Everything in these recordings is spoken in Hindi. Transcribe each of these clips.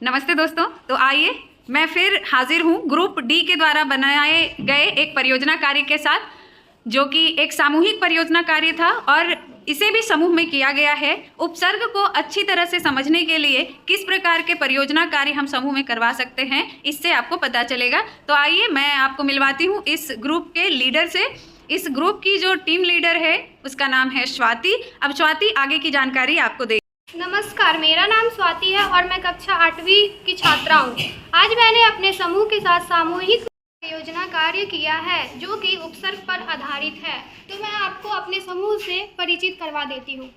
नमस्ते दोस्तों। तो आइए मैं फिर हाजिर हूँ ग्रुप डी के द्वारा बनाए गए एक परियोजना कार्य के साथ, जो कि एक सामूहिक परियोजना कार्य था और इसे भी समूह में किया गया है। उपसर्ग को अच्छी तरह से समझने के लिए किस प्रकार के परियोजना कार्य हम समूह में करवा सकते हैं, इससे आपको पता चलेगा। तो आइए मैं आपको मिलवाती हूँ इस ग्रुप के लीडर से। इस ग्रुप की जो टीम लीडर है उसका नाम है स्वाति। अब स्वाति आगे की जानकारी आपको दे। नमस्कार, मेरा नाम स्वाति है और मैं कक्षा 8वीं की छात्रा हूँ। आज मैंने अपने समूह के साथ सामूहिक परियोजना कार्य किया है जो कि उपसर्ग पर आधारित है। तो मैं आपको अपने समूह से परिचित करवा देती हूँ।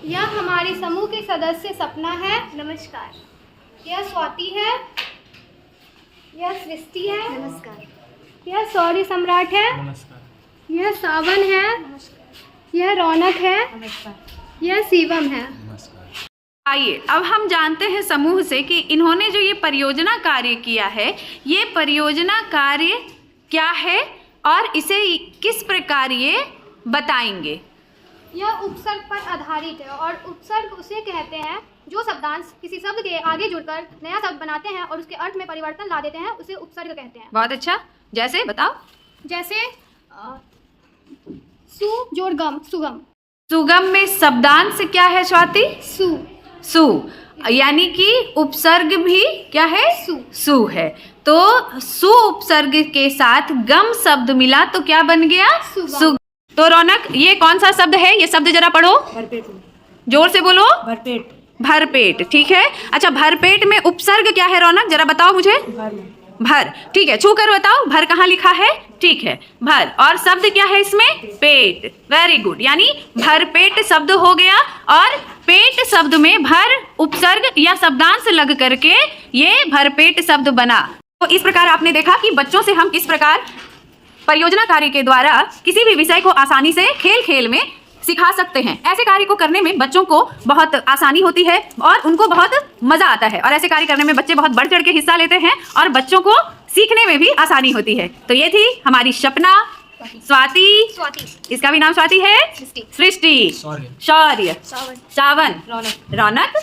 यह हमारे समूह के सदस्य सपना है। नमस्कार। यह स्वाति है। यह सृष्टि है। नमस्कार। यह शौर्य सम्राट है। नमस्कार। यह सावन है। नमस्कार। यह रौनक है। नमस्कार। यह शिवम है। आइए अब हम जानते हैं समूह से कि इन्होंने जो ये परियोजना कार्य किया है, ये परियोजना कार्य क्या है और इसे किस प्रकार ये बताएंगे। यह उपसर्ग पर आधारित है और उपसर्ग उसे कहते हैं जो शब्दांश किसी शब्द के आगे जुड़कर नया शब्द बनाते हैं और उसके अर्थ में परिवर्तन ला देते हैं, उसे उपसर्ग कहते हैं। बहुत अच्छा। जैसे बताओ। जैसे सु जोड़ गम, सुगम। सुगम में शब्दांश क्या है स्वाति? सु। सु, यानी कि उपसर्ग भी क्या है? सु है। तो सु उपसर्ग के साथ गम शब्द मिला तो क्या बन गया? सु। तो रौनक, ये कौन सा शब्द है? ये शब्द जरा पढ़ो। भरपेट। जोर से बोलो। भरपेट। भरपेट, ठीक है। अच्छा, भरपेट में उपसर्ग क्या है रौनक? जरा बताओ मुझे। भर, ठीक है। छू कर बताओ, भर कहाँ लिखा है? ठीक है, भर। और शब्द क्या है इसमें? पेट। Very good. यानी भरपेट शब्द हो गया और पेट शब्द में भर उपसर्ग या शब्दांश लग करके ये भरपेट शब्द बना। तो इस प्रकार आपने देखा कि बच्चों से हम किस प्रकार परियोजना कार्य के द्वारा किसी भी विषय को आसानी से खेल खेल में सिखा सकते हैं। ऐसे कार्य को करने में बच्चों को बहुत आसानी होती है और उनको बहुत मजा आता है, और ऐसे कार्य करने में बच्चे बहुत बढ़ चढ़ के हिस्सा लेते हैं और बच्चों को सीखने में भी आसानी होती है। तो ये थी हमारी सपना, स्वाति, इसका भी नाम स्वाति है, सृष्टि, शौर्य, सावन, रौनक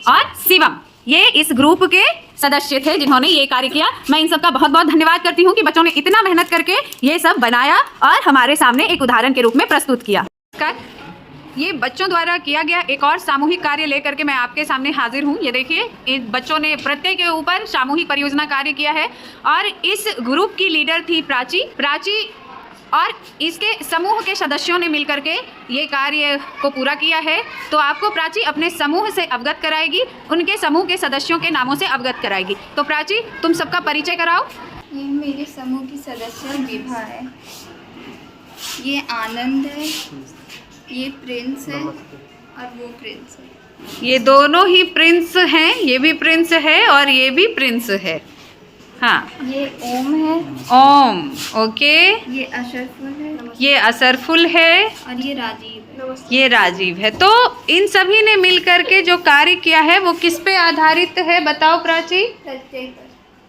और शिवम। ये इस ग्रुप के सदस्य थे जिन्होंने ये कार्य किया। मैं इन सबका बहुत बहुत धन्यवाद करती हूँ कि बच्चों ने इतना मेहनत करके ये सब बनाया और हमारे सामने एक उदाहरण के रूप में प्रस्तुत किया। ये बच्चों द्वारा किया गया एक और सामूहिक कार्य लेकर के मैं आपके सामने हाजिर हूँ। ये देखिए, इन बच्चों ने प्रत्यय के ऊपर सामूहिक परियोजना कार्य किया है और इस ग्रुप की लीडर थी प्राची और इसके समूह के सदस्यों ने मिलकर के ये कार्य को पूरा किया है। तो आपको प्राची अपने समूह से अवगत कराएगी, उनके समूह के सदस्यों के नामों से अवगत कराएगी। तो प्राची, तुम सबका परिचय कराओ। ये मेरे समूह की सदस्य विभा है, ये आनंद है, ये प्रिंस है और वो प्रिंस है। ये दोनों ही प्रिंस हैं, ये भी प्रिंस है और ये भी प्रिंस है। हाँ, ये ओम है। ओम, ओके। ये असरफुल है। ये असरफुल है और ये राजीव है। ये राजीव है। तो इन सभी ने मिलकर के जो कार्य किया है वो किस पे आधारित है, बताओ प्राची?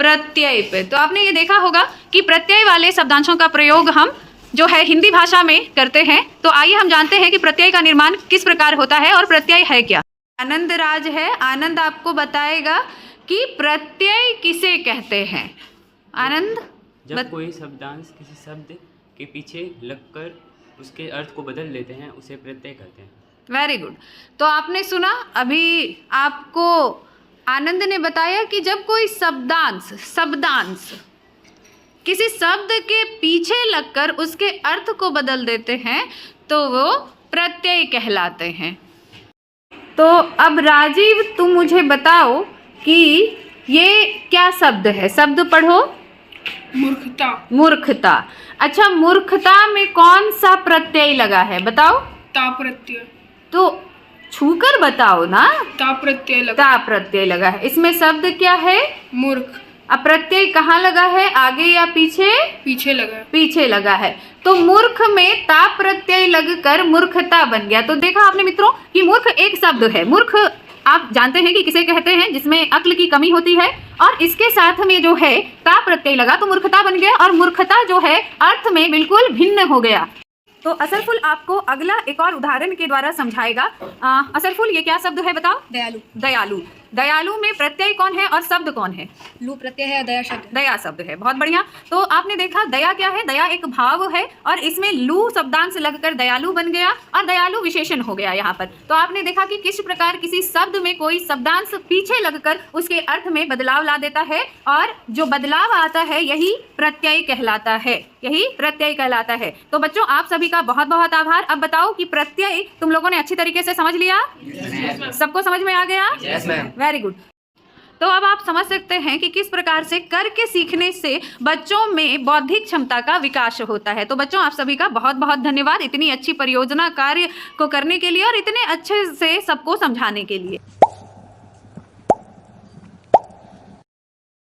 प्रत्यय पे। तो आपने ये देखा होगा कि प्रत्यय वाले शब्दांशों का प्रयोग हम जो है हिंदी भाषा में करते हैं। तो आइए हम जानते हैं कि प्रत्यय का निर्माण किस प्रकार होता है और प्रत्यय है क्या। आनंद राज है, आनंद आपको बताएगा कि प्रत्यय किसे कहते हैं। आनंद, जब कोई शब्दांश किसी शब्द के पीछे लगकर उसके अर्थ को बदल लेते हैं उसे प्रत्यय कहते हैं। Very good. तो आपने सुना, अभी आपको आनंद ने बताया कि जब कोई शब्दांश किसी शब्द के पीछे लगकर उसके अर्थ को बदल देते हैं तो वो प्रत्यय कहलाते हैं। तो अब राजीव, तुम मुझे बताओ कि ये क्या शब्द है? शब्द पढ़ो। मूर्खता। मूर्खता। अच्छा, मूर्खता में कौन सा प्रत्यय लगा है बताओ? ता प्रत्यय। तो छूकर बताओ ना। ता प्रत्यय लगा। ता प्रत्यय लगा है। इसमें शब्द क्या है? मूर्ख। अब प्रत्यय कहाँ लगा है, आगे या पीछे? पीछे लगा। पीछे लगा है। तो मूर्ख में ता प्रत्यय लगकर मूर्खता बन गया। तो देखा आपने मित्रों कि मूर्ख एक शब्द है। मूर्ख आप जानते हैं कि किसे कहते हैं? जिसमें अक्ल की कमी होती है, और इसके साथ में जो है ता प्रत्यय लगा तो मूर्खता बन गया, और मूर्खता जो है अर्थ में बिल्कुल भिन्न हो गया। तो असरफुल आपको अगला एक और उदाहरण के द्वारा समझाएगा। असरफुल, ये क्या शब्द है बताओ? दयालु। दयालु। दयालु में प्रत्यय कौन है और शब्द कौन है? लू प्रत्यय है, दया शब्द। दया शब्द है। बहुत बढ़िया। तो आपने देखा दया क्या है? दया एक भाव है और इसमें लू शब्दांश लगकर दयालु बन गया और दयालु विशेषण हो गया यहाँ पर। तो आपने देखा कि किस प्रकार किसी शब्द में कोई शब्दांश पीछे लगकर उसके अर्थ में बदलाव ला देता है और जो बदलाव आता है यही प्रत्यय कहलाता है, यही प्रत्यय कहलाता है। तो बच्चों आप सभी का बहुत बहुत आभार। अब बताओ कि प्रत्यय तुम लोगों ने अच्छी तरीके से समझ लिया? सबको समझ में आ गया? Very good. तो अब आप समझ सकते हैं कि किस प्रकार से करके सीखने से बच्चों में बौद्धिक क्षमता का विकास होता है। तो बच्चों आप सभी का बहुत बहुत धन्यवाद इतनी अच्छी परियोजना कार्य को करने के लिए और इतने अच्छे से सबको समझाने के लिए।